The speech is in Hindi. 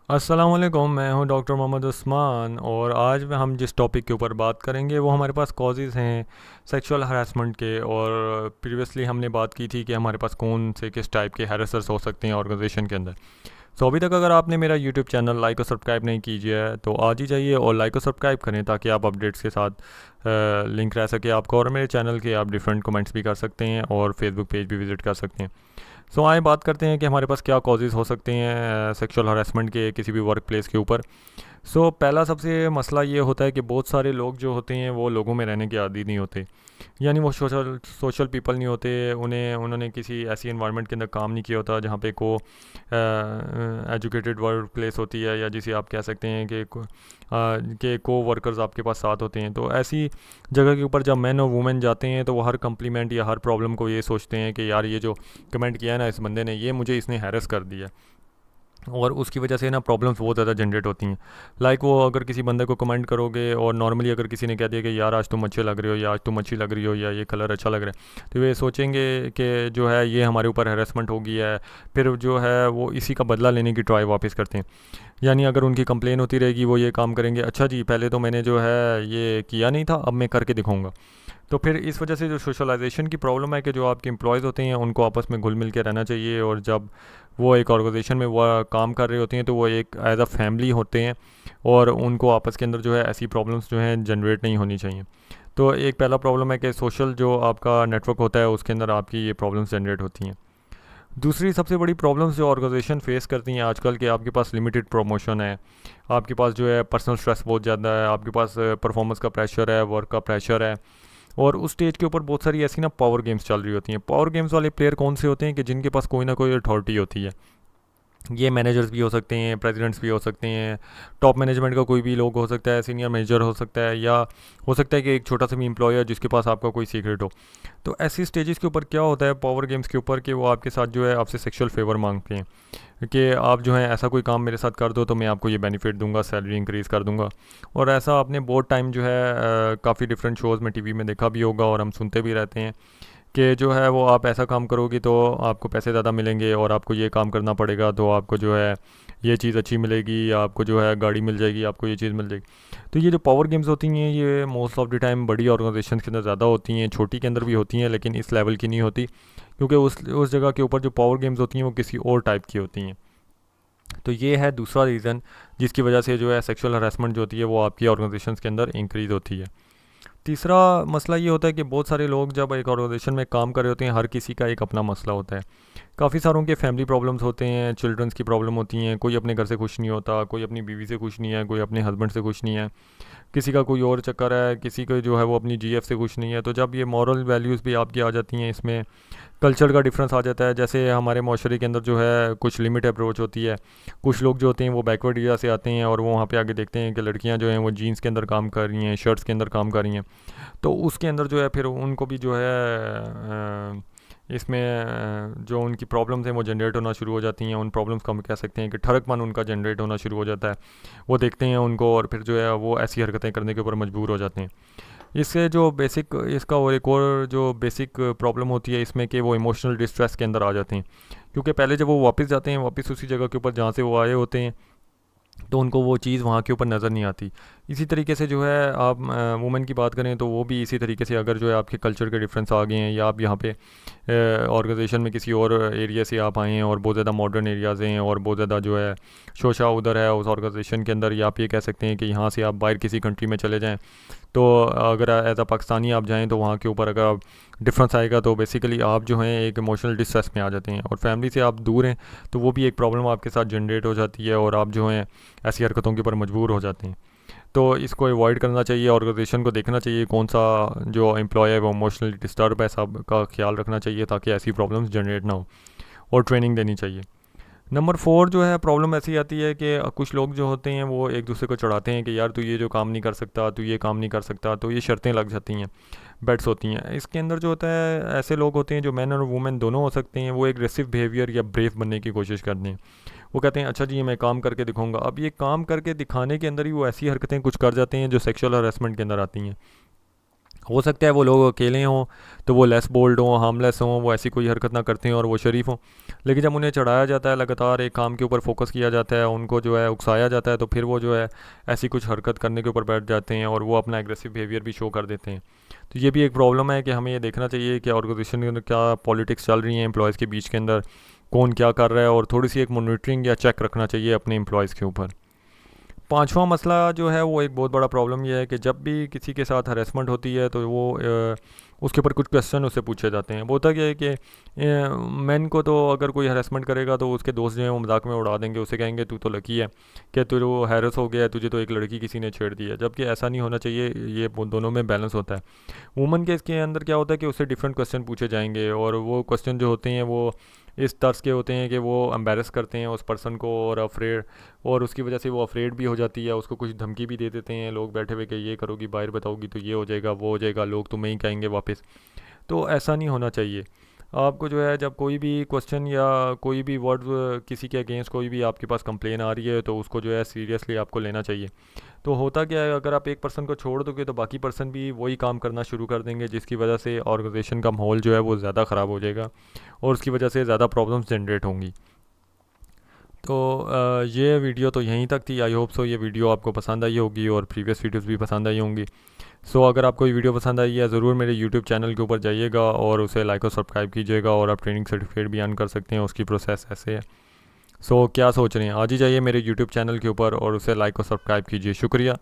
अस्सलाम वालेकुम, मैं हूं डॉक्टर मोहम्मद उस्मान। और आज में हम जिस टॉपिक के ऊपर बात करेंगे वो हमारे पास कॉजेज़ हैं सेक्सुअल हरासमेंट के। और प्रीवियसली हमने बात की थी कि हमारे पास कौन से किस टाइप के हैरेसर्स हो सकते हैं ऑर्गेनाइजेशन के अंदर। सो अभी तक अगर आपने मेरा यूट्यूब चैनल लाइक और सब्सक्राइब नहीं कीजिए तो आज ही जाइए और लाइक और सब्सक्राइब करें ताकि आप अपडेट्स के साथ लिंक रह सके आपको। और मेरे चैनल के आप डिफरेंट कमेंट्स भी कर सकते हैं और फेसबुक पेज भी विज़िट कर सकते हैं। सो आइए बात करते हैं कि हमारे पास क्या कॉजेज़ हो सकते हैं सेक्सुअल हरासमेंट के किसी भी वर्क प्लेस के ऊपर। पहला सबसे मसला ये होता है कि बहुत सारे लोग जो होते हैं वो लोगों में रहने के आदी नहीं होते, यानी वो सोशल सोशल पीपल नहीं होते। उन्होंने किसी ऐसी इन्वायरमेंट के अंदर काम नहीं किया होता जहाँ पे को एजुकेटेड वर्क प्लेस होती है, या जिसे आप कह सकते हैं कि को वर्कर्स आपके पास साथ होते हैं। तो ऐसी जगह के ऊपर जब मैन और वुमेन जाते हैं तो वो हर कम्प्लीमेंट या हर प्रॉब्लम को ये सोचते हैं कि यार ये जो कमेंट किया है ना इस बंदे ने, ये मुझे इसने हैरेस कर दिया। और उसकी वजह से ना प्रॉब्लम्स बहुत ज़्यादा जनरेट होती हैं। लाइक वो अगर किसी बंदे को कमेंट करोगे और नॉर्मली अगर किसी ने कह दिया कि यार आज तुम अच्छे लग रहे हो, या आज तुम अच्छी लग रही हो, या ये कलर अच्छा लग रहा है, तो वे सोचेंगे कि जो है ये हमारे ऊपर हैरेसमेंट हो गई है। फिर जो है वो इसी का बदला लेने की ट्राई वापस करते हैं। यानी अगर उनकी कंप्लेन होती रहेगी वो ये काम करेंगे, अच्छा जी पहले तो मैंने जो है ये किया नहीं था, अब मैं करके दिखाऊंगा। तो फिर इस वजह से जो सोशलाइजेशन की प्रॉब्लम है कि जो आपके एम्प्लॉयज़ होते हैं उनको आपस में घुल मिल के रहना चाहिए। और जब वो एक ऑर्गेनाइजेशन में वो काम कर रहे होते हैं तो वो एक एज अ फैमिली होते हैं, और उनको आपस के अंदर जो है ऐसी प्रॉब्लम्स जो हैं जनरेट नहीं होनी चाहिए। तो एक पहला प्रॉब्लम है कि सोशल जो आपका नेटवर्क होता है उसके अंदर आपकी ये प्रॉब्लम्स जनरेट होती हैं। दूसरी सबसे बड़ी प्रॉब्लम्स जो ऑर्गेनाइजेशन फेस करती हैं आजकल के, आपके पास लिमिटेड प्रमोशन है, आपके पास जो है पर्सनल स्ट्रेस बहुत ज़्यादा है, आपके पास परफॉर्मेंस का प्रेशर है, वर्क का प्रेशर है। और उस स्टेज के ऊपर बहुत सारी ऐसी ना पावर गेम्स चल रही होती हैं। पावर गेम्स वाले प्लेयर कौन से होते हैं कि जिनके पास कोई ना कोई अथॉरिटी होती है। ये मैनेजर्स भी हो सकते हैं, प्रेसिडेंट्स भी हो सकते हैं, टॉप मैनेजमेंट का कोई भी लोग हो सकता है, सीनियर मैनेजर हो सकता है, या हो सकता है कि एक छोटा सा भी एम्प्लॉयर जिसके पास आपका कोई सीक्रेट हो। तो ऐसी स्टेजेस के ऊपर क्या होता है पावर गेम्स के ऊपर कि वो आपके साथ जो है आपसे सेक्सुअल फेवर मांगते हैं कि आप जो है ऐसा कोई काम मेरे साथ कर दो तो मैं आपको ये बेनिफिट दूंगा, सैलरी इंक्रीज़ कर दूंगा। और ऐसा आपने बहुत टाइम जो है काफ़ी डिफरेंट शोज़ में टीवी में देखा भी होगा और हम सुनते भी रहते हैं कि जो है वो आप ऐसा काम करोगी तो आपको पैसे ज़्यादा मिलेंगे, और आपको ये काम करना पड़ेगा तो आपको जो है ये चीज़ अच्छी मिलेगी, या आपको जो है गाड़ी मिल जाएगी, आपको ये चीज़ मिल जाएगी। तो ये जो पावर गेम्स होती हैं ये मोस्ट ऑफ द टाइम बड़ी ऑर्गेनाइजेशन के अंदर ज़्यादा होती हैं, छोटी के अंदर भी होती हैं लेकिन इस लेवल की नहीं होती, क्योंकि उस जगह के ऊपर जो पावर गेम्स होती हैं वो किसी और टाइप की होती हैं। तो ये है दूसरा रीज़न जिसकी वजह से जो है सेक्सुअल हरासमेंट जो होती है वो आपकी ऑर्गेनाइजेशन के अंदर इंक्रीज़ होती है। तीसरा मसला ये होता है कि बहुत सारे लोग जब एक ऑर्गेनाइजेशन में काम कर रहे होते हैं, हर किसी का एक अपना मसला होता है। काफ़ी सारों के फैमिली प्रॉब्लम्स होते हैं, चिल्ड्रंस की प्रॉब्लम होती हैं, कोई अपने घर से खुश नहीं होता, कोई अपनी बीवी से खुश नहीं है, कोई अपने हस्बैंड से खुश नहीं है, किसी का कोई और चक्कर है, किसी को जो है वो अपनी जीएफ से खुश नहीं है। तो जब ये मॉरल वैल्यूज़ भी आपकी आ जाती हैं, इसमें कल्चर का डिफरेंस आ जाता है। जैसे हमारे माशरे के अंदर जो है कुछ लिमिट अप्रोच होती है, कुछ लोग जो होते हैं वो बैकवर्ड एरिया से आते हैं और वो वहाँ पे आगे देखते हैं कि लड़कियाँ जो हैं वो जीन्स के अंदर काम कर रही हैं, शर्ट्स के अंदर काम कर रही हैं। तो उसके अंदर जो है फिर उनको भी जो है इसमें जो उनकी प्रॉब्लम्स हैं वो जनरेट होना शुरू हो जाती हैं। उन प्रॉब्लम्स को हम कह सकते हैं कि ठरकपन उनका जनरेट होना शुरू हो जाता है। वो देखते हैं उनको और फिर जो है वो ऐसी हरकतें करने के ऊपर मजबूर हो जाते हैं। इससे जो बेसिक इसका और एक और जो बेसिक प्रॉब्लम होती है इसमें कि वो इमोशनल डिस्ट्रेस के अंदर आ जाते हैं, क्योंकि पहले जब वो वापस जाते हैं वापस उसी जगह के ऊपर जहाँ से वो आए होते हैं तो उनको वो चीज़ वहाँ के ऊपर नज़र नहीं आती। इसी तरीके से जो है आप वुमेन की बात करें तो वो भी इसी तरीके से, अगर जो है आपके कल्चर के डिफरेंस आ गए हैं, या आप यहाँ पे ऑर्गेनाइजेशन में किसी और एरिया से आप आए हैं और बहुत ज़्यादा मॉडर्न एरियाज़ हैं और बहुत ज़्यादा जो है शोशा उधर है उस ऑर्गेनाइजेशन के अंदर, या आप ये कह सकते हैं कि यहाँ से आप बाहर किसी कंट्री में चले जाएँ, तो अगर एज अ पाकिस्तानी आप जाएँ तो वहाँ के ऊपर अगर डिफरेंस आएगा तो बेसिकली आप जो हैं एक इमोशनल डिस्ट्रेस में आ जाते हैं, और फैमिली से आप दूर हैं तो वो भी एक प्रॉब्लम आपके साथ जनरेट हो जाती है और आप जो हैं ऐसी हरकतों के ऊपर मजबूर हो जाते हैं। तो इसको अवॉइड करना चाहिए, ऑर्गेनाइजेशन को देखना चाहिए कौन सा जो एम्प्लॉय है वो इमोशनली डिस्टर्ब है, सब का ख्याल रखना चाहिए ताकि ऐसी प्रॉब्लम्स जनरेट ना हो, और ट्रेनिंग देनी चाहिए। नंबर 4 जो है प्रॉब्लम ऐसी आती है कि कुछ लोग जो होते हैं वो एक दूसरे को चढ़ाते हैं कि यार तू ये जो काम नहीं कर सकता, तू ये काम नहीं कर सकता, तो ये शर्तें लग जाती हैं, बेट्स होती हैं। इसके अंदर जो होता है ऐसे लोग होते हैं जो मैन और वुमेन दोनों हो सकते हैं, वो एक एग्रेसिव बिहेवियर या ब्रेव बनने की कोशिश करते हैं। वो कहते हैं अच्छा जी मैं काम करके दिखाऊंगा। अब ये काम करके दिखाने के अंदर ही वो ऐसी हरकतें कुछ कर जाते हैं जो सेक्सुअल हरासमेंट के अंदर आती हैं। हो सकता है वो लोग अकेले हों तो वो लेस बोल्ड हों, हार्मलेस हों, वो ऐसी कोई हरकत ना करते हैं और वो शरीफ हों। लेकिन जब उन्हें चढ़ाया जाता है, लगातार एक काम के ऊपर फोकस किया जाता है, उनको जो है उकसाया जाता है, तो फिर वो जो है ऐसी कुछ हरकत करने के ऊपर बैठ जाते हैं और वो अपना एग्रेसिव बिहेवियर भी शो कर देते हैं। तो ये भी एक प्रॉब्लम है कि हमें ये देखना चाहिए कि ऑर्गेनाइजेशन के अंदर क्या पॉलिटिक्स चल रही हैं एम्प्लॉयज़ के बीच के अंदर, कौन क्या कर रहा है, और थोड़ी सी एक मॉनिटरिंग या चेक रखना चाहिए अपने एम्प्लॉयज़ के ऊपर। पांचवा मसला जो है वो एक बहुत बड़ा प्रॉब्लम ये है कि जब भी किसी के साथ हरेसमेंट होती है तो वो उसके ऊपर कुछ क्वेश्चन उससे पूछे जाते हैं। वो होता क्या है कि मैन को तो अगर कोई हरेसमेंट करेगा तो उसके दोस्त जो हैं वो मजाक में उड़ा देंगे, उसे कहेंगे तू तो लकी है कि तू हैरस हो गया है, तुझे तो एक लड़की किसी ने छेड़ दी है। जबकि ऐसा नहीं होना चाहिए, ये दोनों में बैलेंस होता है। वुमन के इसके अंदर क्या होता है कि उससे डिफरेंट क्वेश्चन पूछे जाएंगे और वो क्वेश्चन जो होते हैं वो इस तर्ज के होते हैं कि वो एम्बेरस करते हैं उस पर्सन को और अफ्रेड, और उसकी वजह से वो अफ्रेड भी हो जाती है, उसको कुछ धमकी भी दे देते हैं लोग बैठे हुए कि ये करोगी, बाहर बताओगी तो ये हो जाएगा, वो हो जाएगा, लोग तुम्हें ही कहेंगे वापस। तो ऐसा नहीं होना चाहिए। आपको जो है जब कोई भी क्वेश्चन या कोई भी वर्ड किसी के अगेंस्ट कोई भी आपके पास कंप्लेन आ रही है तो उसको जो है सीरियसली आपको लेना चाहिए। तो होता क्या है, अगर आप एक पर्सन को छोड़ दोगे तो बाकी पर्सन भी वही काम करना शुरू कर देंगे, जिसकी वजह से ऑर्गेनाइजेशन का माहौल जो है वो ज़्यादा ख़राब हो जाएगा और उसकी वजह से ज़्यादा प्रॉब्लम्स जनरेट होंगी। तो ये वीडियो तो यहीं तक थी। आई होप सो ये वीडियो आपको पसंद आई होगी और प्रीवियस वीडियोस भी पसंद आई होंगी। सो अगर आपको ये वीडियो पसंद आई है ज़रूर मेरे यूट्यूब चैनल के ऊपर जाइएगा और उसे लाइक और सब्सक्राइब कीजिएगा, और आप ट्रेनिंग सर्टिफिकेट भी अर्न कर सकते हैं, उसकी प्रोसेस ऐसे है। सो क्या सोच रहे हैं, आज ही जाइए मेरे यूट्यूब चैनल के ऊपर और उसे लाइक और सब्सक्राइब कीजिए। शुक्रिया।